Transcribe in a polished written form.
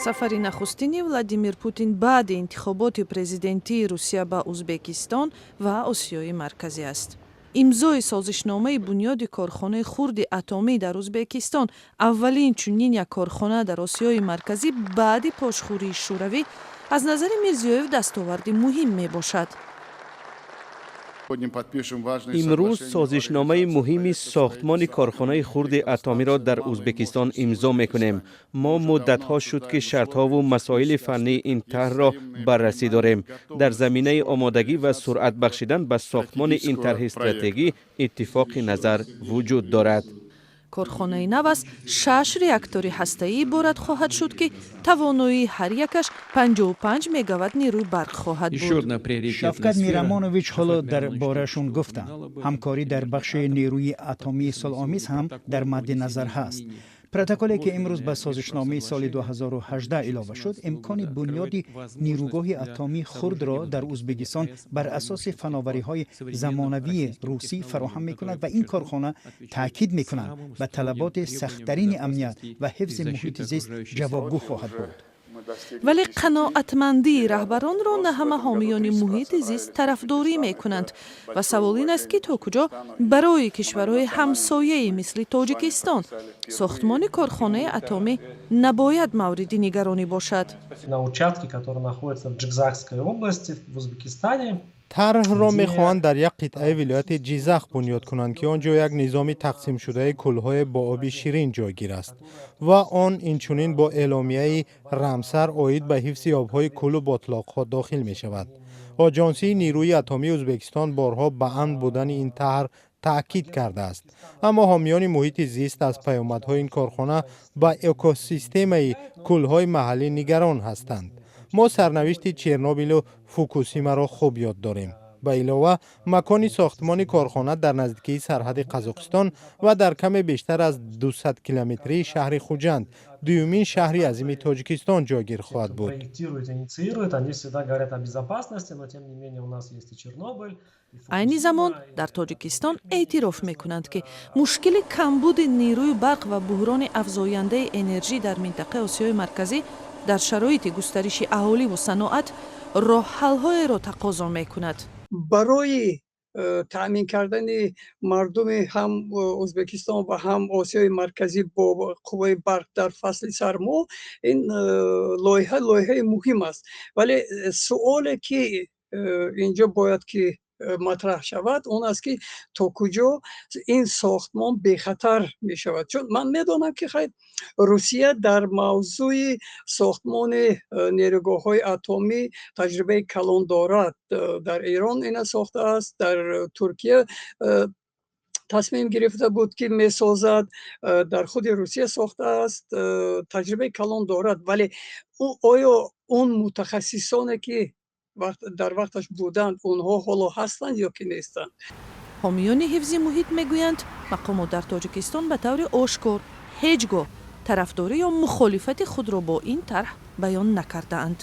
сафари нахустини Владимир Путин баъди интихоботи президентии Русия ба Узбекистон ва Осиёи марказӣ аст. имзои созишномаи бунёди корхонаи хурди атомӣ дар Узбекистон, аввалин чунин як корхона дар Осиёи марказӣ баъди пошхӯрии шӯравӣ, аз назари Мирзиёев дастоварди муҳим мебошад. имрӯз созишномаи муҳими сохтмони корхонаи хурди атомиро дар Узбекистон имзо мекунем. мо муддатҳо шуд ки шартҳову масоили фаннии ин тарҳро баррасӣ дорем. дар заминаи омодагӣ ва суръат бахшидан ба сохтмони ин тарҳи стратегӣ иттифоқи назар вуҷуд дорад. корхонаи нав аз 6 реактори ҳастаӣ иборат хоҳад шуд ки тавоноии ҳар якаш 55 мегаватт нерӯи барқ хоҳад буд. Шавкат Мирамонович ҳоло дар борашон гуфтанд. ҳамкорӣ дар бахши нерӯи атомии соломис ҳам дар мадди назар ҳаст. протоколе ки имрӯз ба созишномаи соли 2018 илова шуд, имкони бунёди нерӯгоҳи атомии хурдро дар Узбекистон бар асоси фановариҳои замонавии русӣ фароҳам мекунад ва ин корхона таъкид мекунад ба талаботи сахттарини амният ва ҳифзи муҳити зист ҷавобгӯ хоҳад буд. вале қаноатмандии раҳбаронро на ҳама ҳомиёни муҳити зист тарафдорӣ мекунанд ва савол ин аст ки то куҷо барои кишварҳои ҳамсояи мисли Тоҷикистон сохтмони корхонаи атомӣ набояд мавриди нигаронӣ бошад. На участке, который находится в Джигзахской области в Узбекистане, طرحро мехоҳанд дар як қитъаи вилояти ҷизах бунёд кунанд ки он ҷо як низоми тақсимшудаи кӯлҳои бо оби ширин ҷойгир аст ва он инчунин бо эъломияи рамсар оид ба ҳифзи обҳои кӯлу ботлоқҳо дохил мешавад. оҷонсии нерӯи атомии Ӯзбекистон борҳо ба амн будани ин таҳр таъкид кардааст, аммо ҳомиёни муҳити зист аз паёмадҳои ин корхона ба экосистемаи кӯлҳои маҳаллӣ нигарон ҳастанд. мо сарнавишти Чернобилу Фукусимаро хуб ёд дорем. ба илова, макони сохтмони корхона дар наздикии сарҳади Қазоқистон ва дар каме бештар аз 200 километрии шаҳри Хуҷанд, дуюмин шаҳри азими Тоҷикистон ҷойгир хоҳад буд. айни замон дар Тоҷикистон эътироф мекунанд ки мушкили камбуди нерӯи барқ ва буҳрони афзояндаи энержӣ дар минтақаи Осиёи марказӣ дар шароити густариши аҳоливу саноат роҳҳалҳоеро тақозо мекунад. барои таъмин кардани мардуми ҳам Ӯзбекистон ва ҳам Осиёи марказӣ бо қувваи барқ дар фасли сармо, ин лоиҳаи муҳим аст. вале суоле ки инҷо бояд ки матраҳ шавад, он аст ки то куҷо ин сохтмон бехатар мешавад. чун ман медонам ки Русия дар мавзӯи сохтмони нерӯгоҳҳои атомӣ таҷрибаи калон дорад. дар Ирон ина сохтааст, дар Туркия тасмим гирифта буд ки месозад, дар худи Русия сохтааст, таҷрибаи калон дорад. вале оё он мутахассисоне ки дар вақташ буданд, онҳо ҳоло ҳастанд ё ки нестанд? ҳомиёни ҳифзи муҳит мегӯянд мақомот дар Тоҷикистон ба таври ошкор ҳеҷ гоҳ тарафдорӣ ё мухолифати худро бо ин тарҳ баён накардаанд.